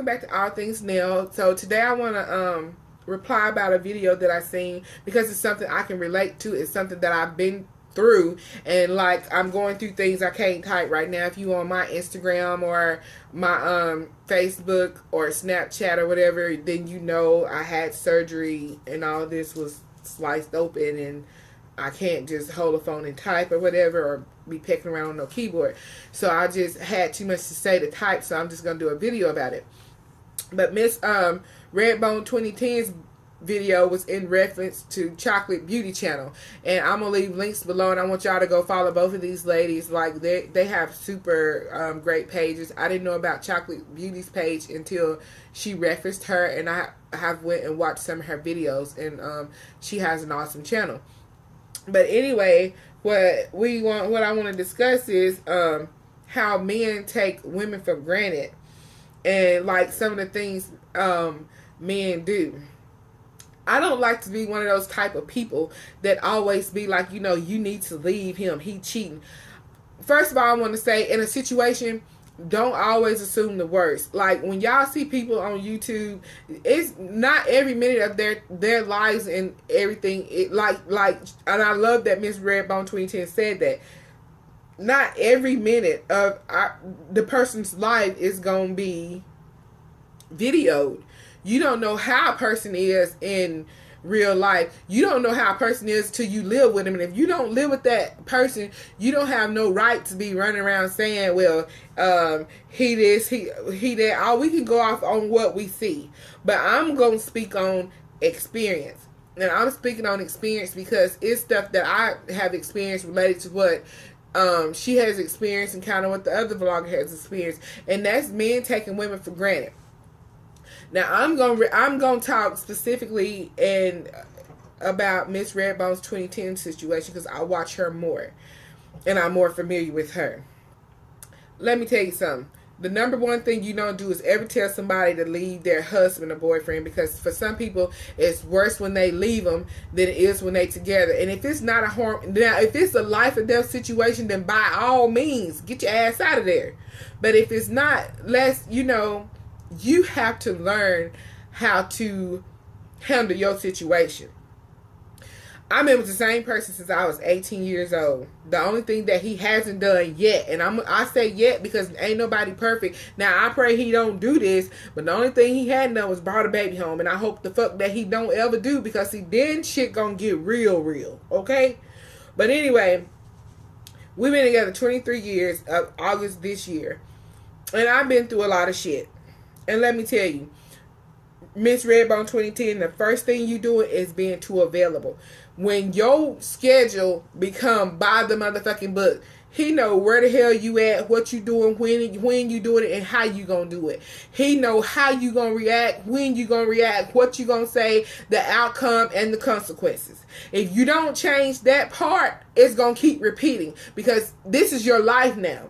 welcome back to All Things Nele. So today I want to reply about a video that I seen because it's something I can relate to. It's something that I've been through, and like I'm going through things I can't type right now. If you on my Instagram or my Facebook or Snapchat or whatever, then you know I had surgery and all this was sliced open, and I can't just hold a phone and type or whatever, or be pecking around on no keyboard. So I just had too much to say to type, so I'm just going to do a video about it. But Miss Redbone 2010's video was in reference to Chocolate Beauty channel. And I'm going to leave links below, and I want y'all to go follow both of these ladies. Like, they have super great pages. I didn't know about Chocolate Beauty's page until she referenced her, and I have went and watched some of her videos, and she has an awesome channel. But anyway, what I want to discuss is how men take women for granted, and like some of the things men do. I don't like to be one of those type of people that always be like, you know, you need to leave him, he cheating. First of all, I want to say, in a situation, don't always assume the worst. Like, when y'all see people on YouTube, it's not every minute of their lives and everything. And I love that Miss Redbone 2010 said that. Not every minute of the person's life is going to be videoed. You don't know how a person is in real life. You don't know how a person is till you live with them. And if you don't live with that person, you don't have no right to be running around saying, well, he this, he that. All we can go off on what we see. But I'm going to speak on experience. And I'm speaking on experience because it's stuff that I have experienced related to what she has experienced and kind of what the other vlogger has experienced. And that's men taking women for granted. Now, I'm gonna talk specifically about Miss Redbone's 2010 situation because I watch her more, and I'm more familiar with her. Let me tell you something. The number one thing you don't do is ever tell somebody to leave their husband or boyfriend, because for some people it's worse when they leave them than it is when they together. And if it's not if it's a life or death situation, then by all means get your ass out of there. But if it's not, you have to learn how to handle your situation. I've been with the same person since I was 18 years old. The only thing that he hasn't done yet, and I say yet because ain't nobody perfect. Now, I pray he don't do this, but the only thing he hadn't done was brought a baby home, and I hope the fuck that he don't ever do, because then shit gonna get real, okay? But anyway, we've been together 23 years, August this year, and I've been through a lot of shit. And let me tell you, Miss Redbone 2010, the first thing you doing is being too available. When your schedule become by the motherfucking book, he know where the hell you at, what you doing, when you doing it, and how you gonna do it. He know how you gonna react, when you gonna react, what you gonna say, the outcome, and the consequences. If you don't change that part, it's gonna keep repeating, because this is your life now.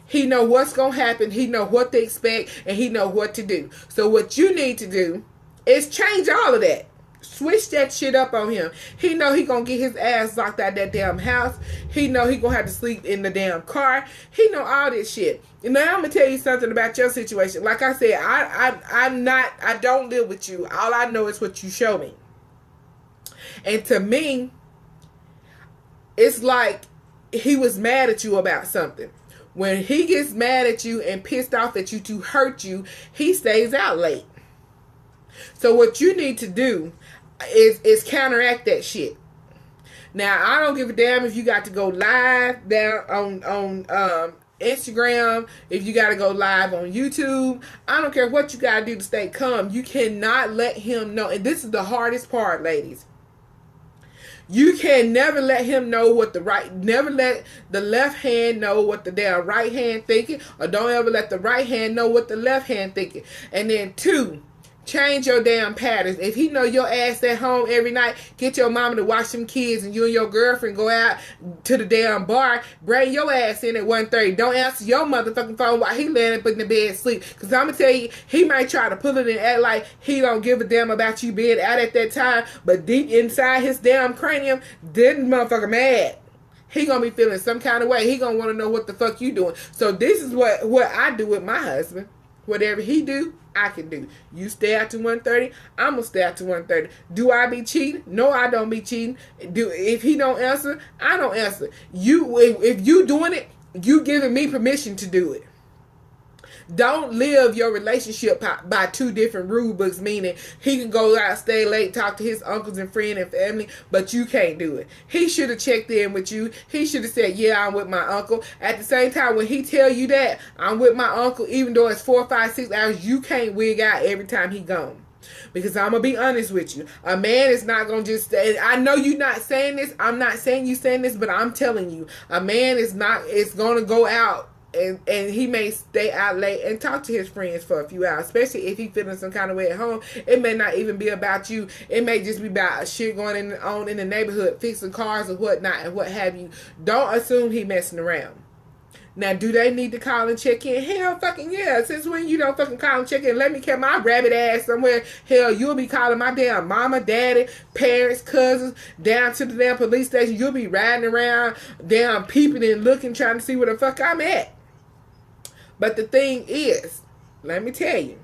He know what's going to happen. He know what to expect. And he know what to do. So what you need to do is change all of that. Switch that shit up on him. He know he going to get his ass locked out that damn house. He know he going to have to sleep in the damn car. He know all this shit. And now I'm going to tell you something about your situation. Like I said, I don't live with you. All I know is what you show me. And to me, it's like he was mad at you about something. When he gets mad at you and pissed off at you to hurt you, he stays out late. So what you need to do is counteract that shit. Now, I don't give a damn if you got to go live down on Instagram, if you got to go live on YouTube. I don't care what you got to do to stay calm. You cannot let him know. And this is the hardest part, ladies. You can never let him know never let the left hand know what the damn right hand thinking, or don't ever let the right hand know what the left hand thinking. And then 2, change your damn patterns. If he know your ass at home every night, get your mama to watch them kids, and you and your girlfriend go out to the damn bar, bring your ass in at 1:30. Don't answer your motherfucking phone while he laying up in the bed asleep. Because I'm going to tell you, he might try to pull it and act like he don't give a damn about you being out at that time. But deep inside his damn cranium, this motherfucker mad. He going to be feeling some kind of way. He going to want to know what the fuck you doing. So this is what I do with my husband. Whatever he do, I can do. You stay out to 1:30, I'm gonna stay out to 1:30. Do I be cheating? No, I don't be cheating. If he don't answer, I don't answer. If you doing it, you giving me permission to do it. Don't live your relationship by two different rule books, meaning he can go out, stay late, talk to his uncles and friends and family, but you can't do it. He should have checked in with you. He should have said, yeah, I'm with my uncle. At the same time, when he tell you that, I'm with my uncle, even though it's 4, 5, 6 hours, you can't wig out every time he gone. Because I'm going to be honest with you. A man is not going to just stay. I know you're not saying this. I'm not saying you saying this, but I'm telling you. A man is going to go out. And he may stay out late and talk to his friends for a few hours, especially if he feeling some kind of way at home. It may not even be about you. It may just be about shit going on in the neighborhood, fixing cars or whatnot and what have you. Don't assume he messing around. Now, do they need to call and check in? Hell fucking yeah. Since when you don't fucking call and check in? Let me get my rabbit ass somewhere. Hell, you'll be calling my damn mama, daddy, parents, cousins, down to the damn police station. You'll be riding around, damn peeping and looking, trying to see where the fuck I'm at. But the thing is, let me tell you,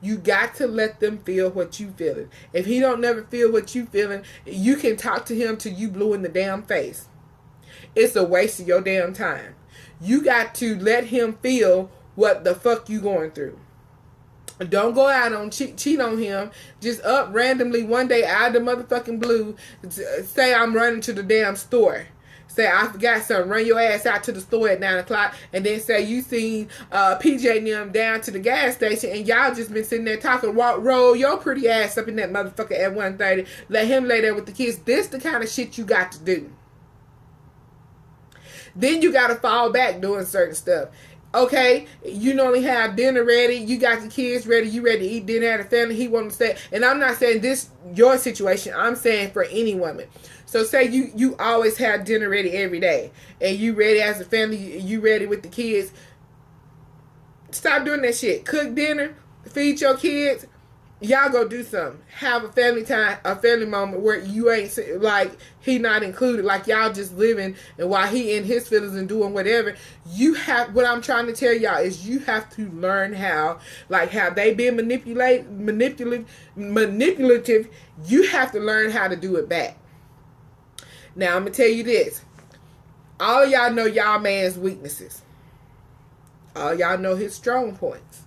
you got to let them feel what you feeling. If he don't never feel what you feeling, you can talk to him till you blue in the damn face. It's a waste of your damn time. You got to let him feel what the fuck you going through. Don't go out on cheat on him. Just up randomly one day out of the motherfucking blue, say I'm running to the damn store. Say, I forgot something. Run your ass out to the store at 9 o'clock. And then say you seen PJ and them down to the gas station. And y'all just been sitting there talking. Roll your pretty ass up in that motherfucker at 1:30. Let him lay there with the kids. This the kind of shit you got to do. Then you got to fall back doing certain stuff. Okay, you normally have dinner ready. You got the kids ready. You ready to eat dinner at a family. He want to stay. And I'm not saying this your situation. I'm saying for any woman. So say you always have dinner ready every day. And you ready as a family. You ready with the kids. Stop doing that shit. Cook dinner. Feed your kids. Y'all go do something. Have a family time, a family moment where you ain't like he not included. Like y'all just living, and while he in his feelings and doing whatever, you have. What I'm trying to tell y'all is you have to learn how. Like have they been manipulative? You have to learn how to do it back. Now I'm gonna tell you this. All of y'all know y'all man's weaknesses. All y'all know his strong points.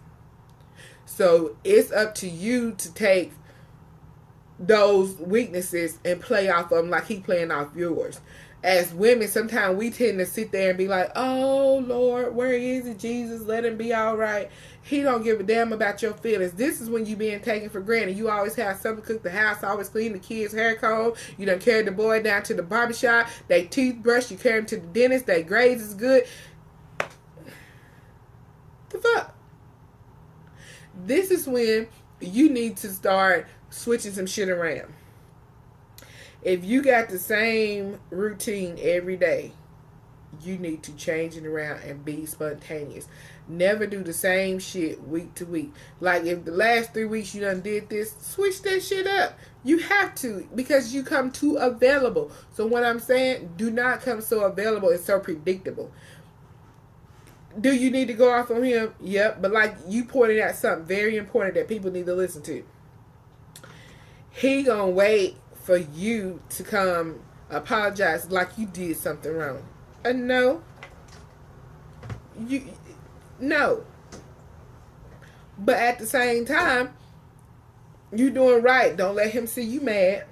So it's up to you to take those weaknesses and play off of them like he playing off yours. As women, sometimes we tend to sit there and be like, oh, Lord, where is it, Jesus? Let him be all right. He don't give a damn about your feelings. This is when you being taken for granted. You always have something to cook the house, always clean the kids' hair comb. You done carry the boy down to the barbershop. They toothbrush. You carry him to the dentist. Their grades is good. The fuck? This is when you need to start switching some shit around. If you got the same routine every day, you need to change it around and be spontaneous. Never do the same shit week to week. Like if the last 3 weeks you done did this, switch that shit up. You have to, because you come too available. So what I'm saying, do not come so available and so predictable. Do you need to go off on him? Yep. But like you pointed out something very important that people need to listen to. He gonna wait for you to come apologize like you did something wrong. No. No. But at the same time, you doing right. Don't let him see you mad.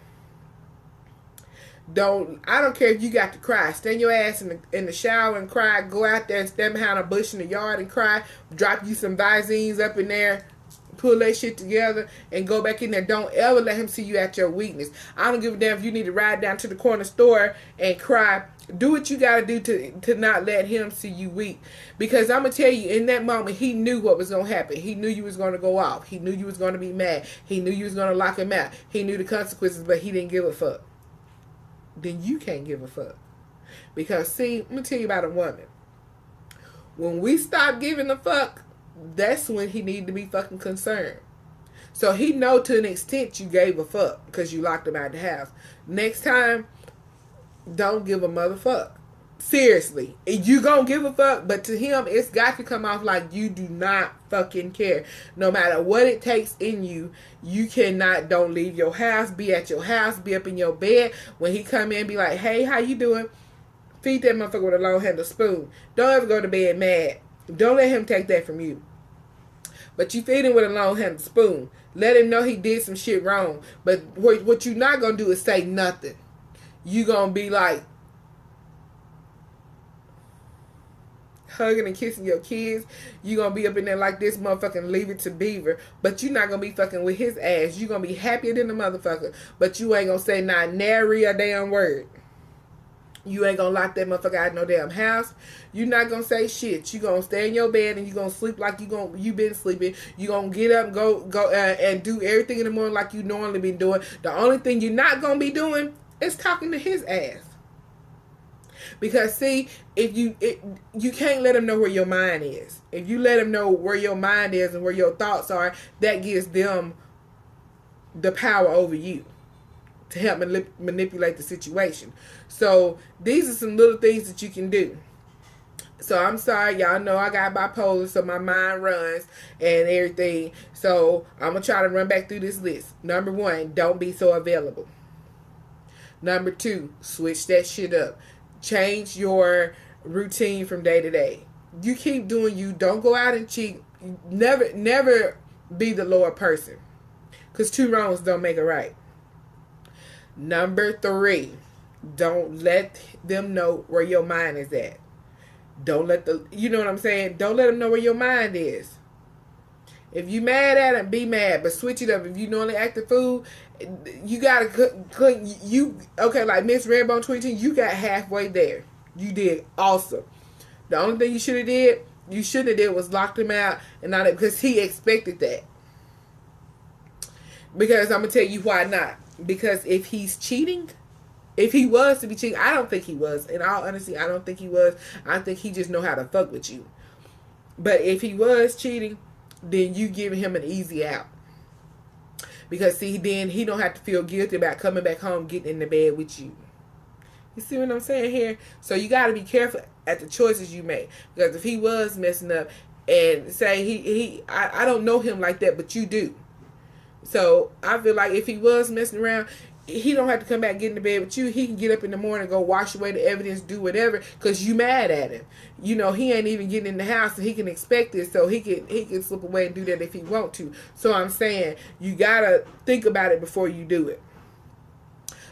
I don't care if you got to cry. Stand your ass in the shower and cry. Go out there and stand behind a bush in the yard and cry. Drop you some Visines up in there. Pull that shit together and go back in there. Don't ever let him see you at your weakness. I don't give a damn if you need to ride down to the corner store and cry. Do what you got to do to not let him see you weak. Because I'm going to tell you, in that moment, he knew what was going to happen. He knew you was going to go off. He knew you was going to be mad. He knew you was going to lock him out. He knew the consequences, but he didn't give a fuck. Then you can't give a fuck. Because, see, let me tell you about a woman. When we stop giving a fuck, that's when he need to be fucking concerned. So he know to an extent you gave a fuck because you locked him out of the house. Next time, don't give a motherfucker. Seriously, you gonna give a fuck, but to him, it's got to come off like you do not fucking care. No matter what it takes in you, you cannot. Don't leave your house. Be at your house. Be up in your bed. When he come in, be like, "Hey, how you doing?" Feed that motherfucker with a long handled spoon. Don't ever go to bed mad. Don't let him take that from you. But you feed him with a long handled spoon. Let him know he did some shit wrong. But what you not gonna do is say nothing. You gonna be like hugging and kissing your kids. You gonna be up in there like this motherfucking leave it to Beaver. But you not gonna be fucking with his ass. You gonna be happier than the motherfucker. But you ain't gonna say not nary a damn word. You ain't gonna lock that motherfucker out of no damn house. You not gonna say shit. You gonna stay in your bed and you gonna sleep like you been sleeping. You gonna get up and go and do everything in the morning like you normally been doing. The only thing you're not gonna be doing is talking to his ass. Because see, if you can't let him know where your mind is. If you let him know where your mind is and where your thoughts are, that gives them the power over you to help manipulate the situation. So these are some little things that you can do. So I'm sorry, y'all know I got bipolar, so my mind runs and everything. So I'm gonna try to run back through this list. Number 1, don't be so available. Number 2, switch that shit up. Change your routine from day to day. You keep doing you. Don't go out and cheat. Never be the lower person. Because 2 wrongs don't make a right. Number 3, don't let them know where your mind is at. Don't let you know what I'm saying? Don't let them know where your mind is. If you mad at him, be mad, but switch it up. If you normally act the fool, you gotta okay, like Miss Redbone 22, you got halfway there. You did awesome. The only thing you shouldn't have did was locked him out and not because he expected that. Because I'm gonna tell you why not. Because if he's cheating, if he was to be cheating, I don't think he was. In all honesty, I don't think he was. I think he just know how to fuck with you. But if he was cheating, then you give him an easy out. Because see, then he don't have to feel guilty about coming back home, getting in the bed with you. You see what I'm saying here? So you got to be careful at the choices you make. Because if he was messing up, and say I don't know him like that, but you do. So I feel like if he was messing around, he don't have to come back, get in the bed with you. He can get up in the morning, go wash away the evidence, do whatever, because you mad at him. You know, he ain't even getting in the house, and he can expect it, so he can slip away and do that if he want to. So I'm saying, you got to think about it before you do it.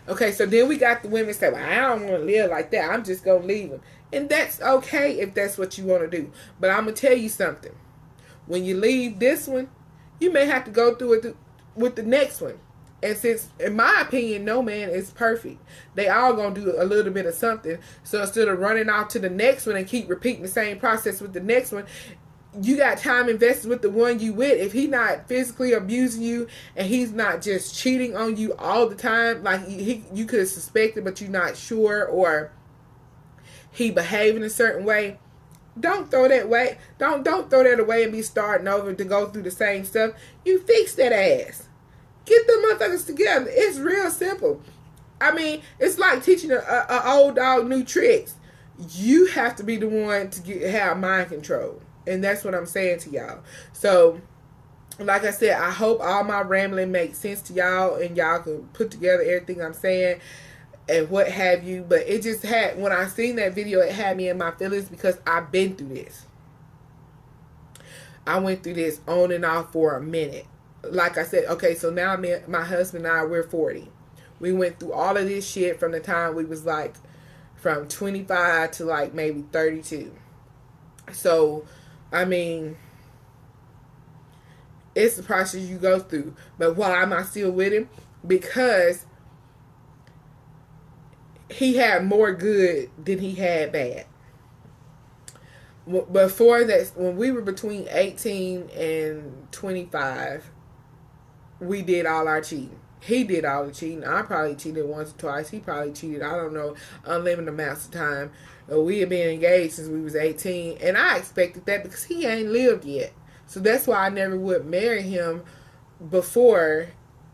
Okay, so then we got the women say, well, I don't want to live like that. I'm just going to leave him. And that's okay if that's what you want to do. But I'm going to tell you something. When you leave this one, you may have to go through it with the next one. And since, in my opinion, no man is perfect. They all going to do a little bit of something. So instead of running off to the next one and keep repeating the same process with the next one, you got time invested with the one you with. If he's not physically abusing you and he's not just cheating on you all the time, like you could have suspected but you're not sure, or he behaving a certain way, don't throw that away. Don't throw that away and be starting over to go through the same stuff. You fix that ass. Get them motherfuckers together. It's real simple. I mean, it's like teaching a old dog new tricks. You have to be the one to have mind control. And that's what I'm saying to y'all. So, like I said, I hope all my rambling makes sense to y'all and y'all can put together everything I'm saying and what have you. But it just had, when I seen that video, it had me in my feelings because I've been through this. I went through this on and off for a minute. Like I said, okay, so now my husband and I, we're 40. We went through all of this shit from the time we was like from 25 to like maybe 32. So, I mean, it's the process you go through. But why am I still with him? Because he had more good than he had bad. Before that, when we were between 18 and 25, we did all our cheating. He did all the cheating. I probably cheated once or twice. He probably cheated, I don't know, unlimited amounts of time. We had been engaged since we was 18. And I expected that because he ain't lived yet. So that's why I never would marry him before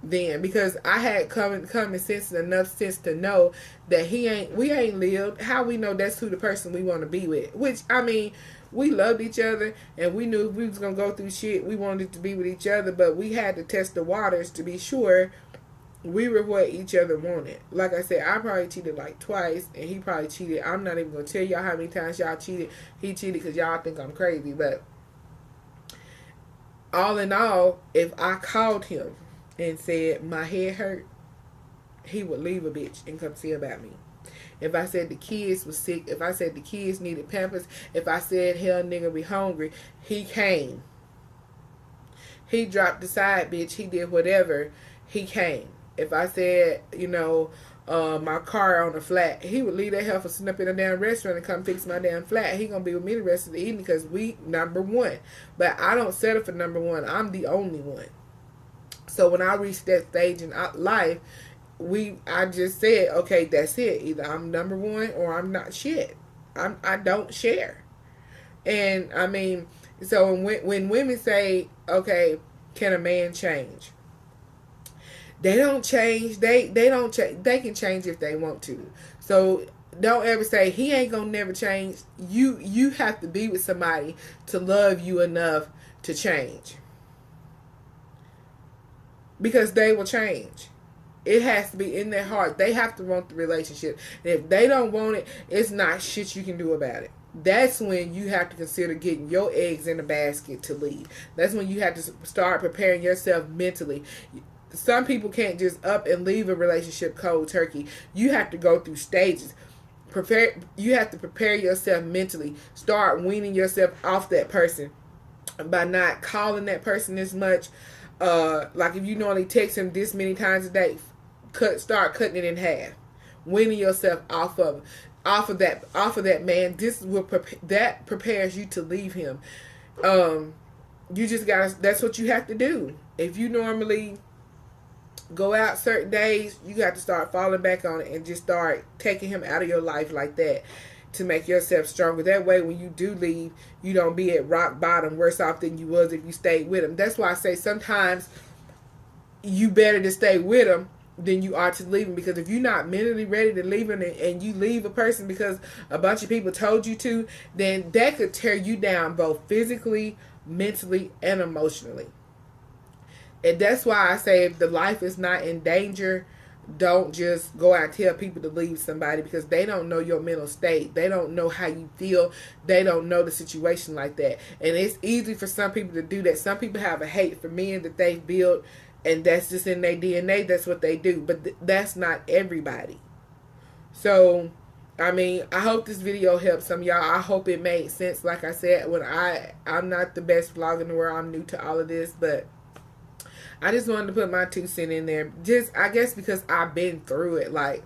then, because I had common sense and enough sense to know that we ain't lived. How we know that's who the person we want to be with? Which, I mean, we loved each other and we knew if we was gonna go through shit, we wanted to be with each other, but we had to test the waters to be sure we were what each other wanted. Like I said, I probably cheated like twice, and he probably cheated. I'm not even gonna tell y'all how many times y'all cheated. He cheated because y'all think I'm crazy, but all in all, if I called him and said my head hurt, he would leave a bitch and come see about me. If I said the kids was sick, if I said the kids needed pampers, if I said hell nigga be hungry, he came. He dropped the side bitch, he did whatever, he came. If I said, my car on the flat, he would leave that heifer sitting up in a damn restaurant and come fix my damn flat. He gonna be with me the rest of the evening because we number one. But I don't settle for number one. I'm the only one. So when I reached that stage in life, I just said, okay, that's it. Either I'm number one or I'm not shit. I don't share. And I mean, so when women say, okay, can a man change? They don't change. They don't change. They can change if they want to. So don't ever say he ain't gonna never change. You have to be with somebody to love you enough to change, because they will change. It has to be in their heart. They have to want the relationship. And if they don't want it, it's not shit you can do about it. That's when you have to consider getting your eggs in the basket to leave. That's when you have to start preparing yourself mentally. Some people can't just up and leave a relationship cold turkey. You have to go through stages. You have to prepare yourself mentally. Start weaning yourself off that person by not calling that person as much. Like if you normally text him this many times a day, start cutting it in half. Weaning yourself off of that man. This will that prepares you to leave him. You just gotta. That's what you have to do. If you normally go out certain days, you got to start falling back on it and just start taking him out of your life like that to make yourself stronger. That way, when you do leave, you don't be at rock bottom worse off than you was if you stayed with him. That's why I say sometimes you better to stay with him than you are to leave him, because if you're not mentally ready to leave him and you leave a person because a bunch of people told you to, then that could tear you down both physically, mentally, and emotionally. And that's why I say if the life is not in danger, don't just go out and tell people to leave somebody, because they don't know your mental state. They don't know how you feel. They don't know the situation like that. And it's easy for some people to do that. Some people have a hate for men that they've built, and that's just in their DNA. That's what they do. But that's not everybody. So, I mean, I hope this video helped some of y'all. I hope it made sense. Like I said, I'm not the best vlogger in the world. I'm new to all of this, but I just wanted to put my 2 cents in there. Just, I guess because I've been through it. Like,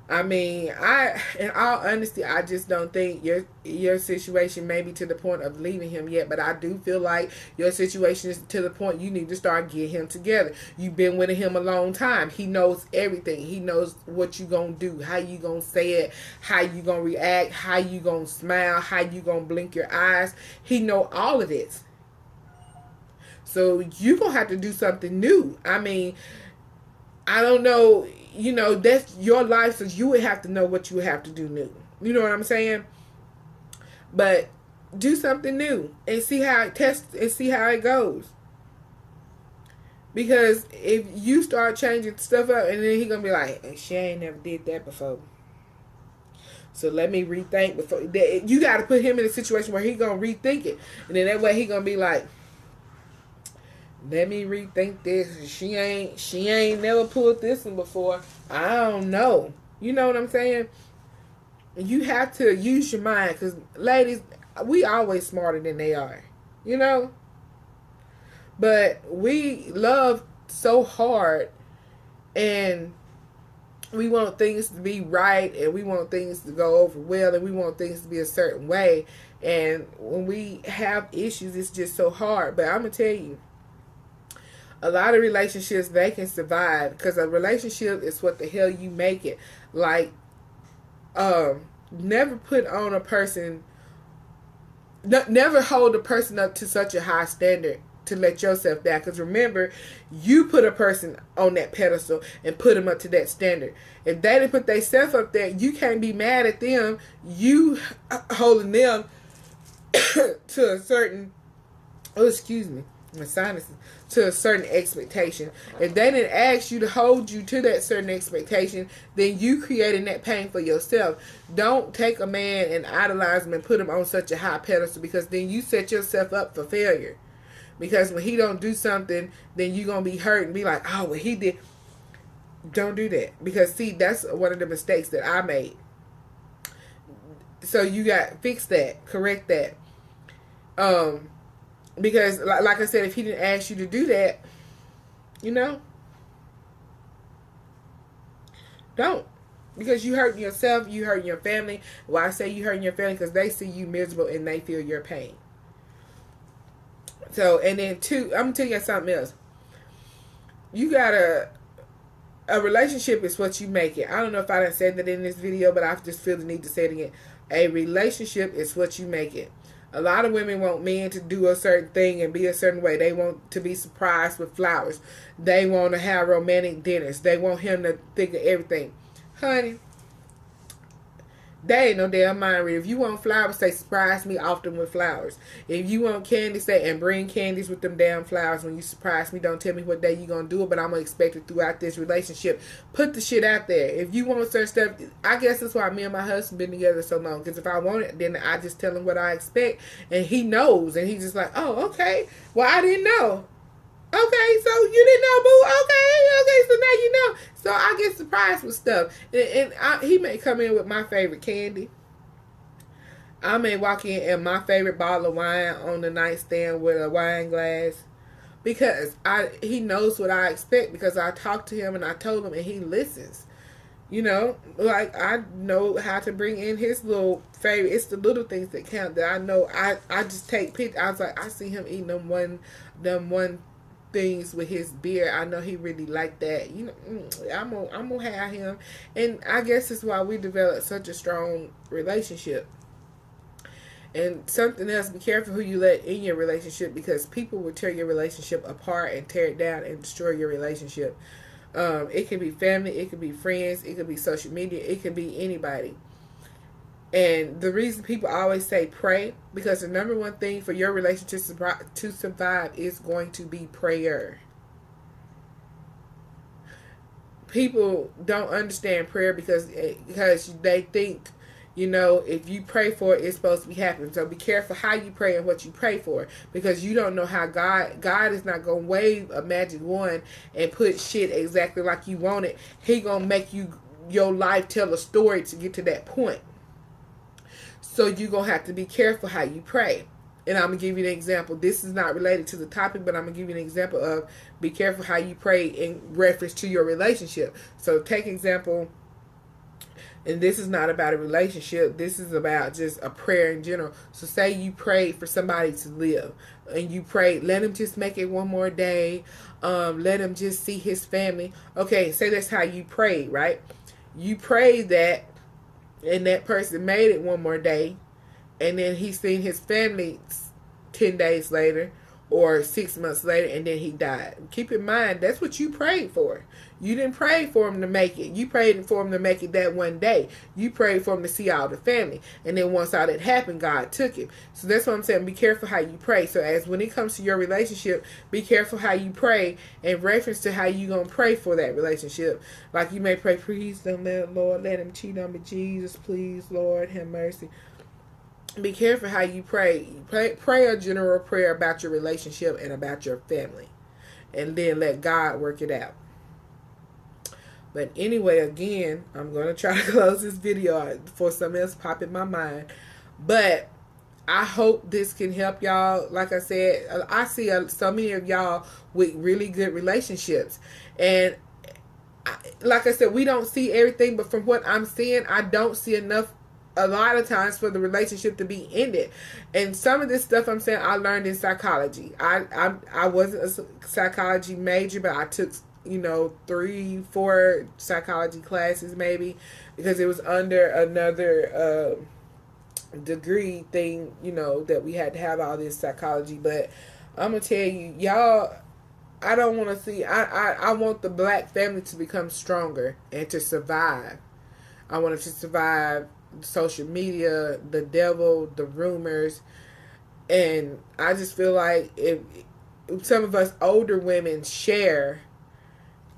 I mean, in all honesty, I just don't think your situation may be to the point of leaving him yet. But I do feel like your situation is to the point you need to start getting him together. You've been with him a long time. He knows everything. He knows what you gonna do, how you gonna say it, how you gonna react, how you gonna smile, how you gonna blink your eyes. He know all of this. So you're going to have to do something new. I mean, I don't know, that's your life, so you would have to know what you would have to do new. You know what I'm saying? But do something new and see how it goes. Because if you start changing stuff up, and then he's going to be like, she ain't never did that before, so let me rethink before. You got to put him in a situation where he's going to rethink it. And then that way he's going to be like, let me rethink this. She ain't never pulled this one before. I don't know. You know what I'm saying? You have to use your mind, because ladies, we always smarter than they are. But we love so hard, and we want things to be right, and we want things to go over well, and we want things to be a certain way. And when we have issues, it's just so hard. But I'm going to tell you, a lot of relationships, they can survive, because a relationship is what the hell you make it. Like, never put on a person, never hold a person up to such a high standard to let yourself down. Because remember, you put a person on that pedestal and put them up to that standard. If they didn't put themselves up there, you can't be mad at them. You holding them to a certain, oh, excuse me, my sinuses, to a certain expectation. If they didn't ask you to hold you to that certain expectation, then you creating that pain for yourself. Don't take a man and idolize him and put him on such a high pedestal, because then you set yourself up for failure. Because when he don't do something, then you gonna be hurt and be like, oh, well, he did. Don't do that. Because see, that's one of the mistakes that I made. So you got to fix that, correct that. Because like I said, if he didn't ask you to do that, don't. Because you hurting yourself, you hurting your family. Well, I say you hurting your family because they see you miserable and they feel your pain. So, and then two, I'm going to tell you something else. You got a relationship is what you make it. I don't know if I done said that in this video, but I just feel the need to say it again. A relationship is what you make it. A lot of women want men to do a certain thing and be a certain way. They want to be surprised with flowers. They want to have romantic dinners. They want him to think of everything. Honey, they ain't no damn mind read. If you want flowers, say surprise me often with flowers. If you want candy, say and bring candies with them damn flowers. When you surprise me, don't tell me what day you gonna do it, but I'm gonna expect it throughout this relationship. Put the shit out there. If you want certain stuff, I guess that's why me and my husband been together so long. Because if I want it, then I just tell him what I expect, and he knows, and he's just like, oh, okay. Well, I didn't know. Okay, so you didn't know, boo. Okay, so now you know. So I get surprised with stuff. And he may come in with my favorite candy. I may walk in and my favorite bottle of wine on the nightstand with a wine glass. Because he knows what I expect, because I talked to him and I told him and he listens. Like I know how to bring in his little favorite. It's the little things that count that I know. I just take pictures. I was like, I see him eating them one things with his beer. I know he really liked that. I'm gonna have him, and I guess that's why we developed such a strong relationship. And something else, be careful who you let in your relationship, because people will tear your relationship apart and tear it down and destroy your relationship. It can be family, it can be friends, it could be social media, it can be anybody. And the reason people always say pray, because the number one thing for your relationship to survive is going to be prayer. People don't understand prayer because they think, if you pray for it, it's supposed to be happening. So be careful how you pray and what you pray for, because you don't know how God is not going to wave a magic wand and put shit exactly like you want it. He going to make your life tell a story to get to that point. So you're going to have to be careful how you pray. And I'm going to give you an example. This is not related to the topic, but I'm going to give you an example of be careful how you pray in reference to your relationship. So take example, and this is not about a relationship. This is about just a prayer in general. So say you pray for somebody to live, and you pray, let him just make it one more day. Let him just see his family. Okay, say that's how you pray, right? You pray that, and that person made it one more day, and then he seen his family 10 days later or 6 months later, and then he died. Keep in mind, that's what you prayed for. You didn't pray for him to make it. You prayed for him to make it that one day. You prayed for him to see all the family. And then once all that happened, God took him. So that's what I'm saying. Be careful how you pray. So as when it comes to your relationship, be careful how you pray in reference to how you going to pray for that relationship. Like you may pray, please don't Lord, let him cheat on me. Jesus, please, Lord, have mercy. Be careful how you pray. Pray a general prayer about your relationship and about your family. And then let God work it out. But anyway, again, I'm going to try to close this video before something else pop in my mind. But I hope this can help y'all. Like I said, I see so many of y'all with really good relationships. And like I said, we don't see everything. But from what I'm seeing, I don't see enough a lot of times for the relationship to be ended. And some of this stuff I'm saying I learned in psychology. I wasn't a psychology major, but I took 3-4 psychology classes maybe, because it was under another degree thing, that we had to have all this psychology. But I'm gonna tell you, y'all. I don't want to see. I want the black family to become stronger and to survive. I want it to survive social media, the devil, the rumors, and I just feel like if some of us older women share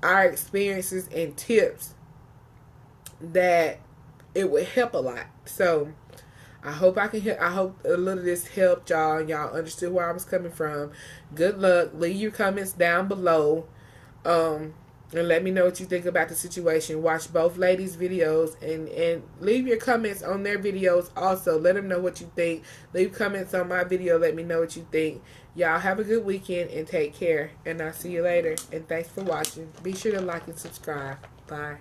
our experiences and tips, that it would help a lot. So I hope I can help. I hope a little of this helped y'all and y'all understood where I was coming from. Good luck. Leave your comments down below. And let me know what you think about the situation. Watch both ladies' videos and leave your comments on their videos also. Let them know what you think. Leave comments on my video. Let me know what you think. Y'all have a good weekend and take care. And I'll see you later. And thanks for watching. Be sure to like and subscribe. Bye.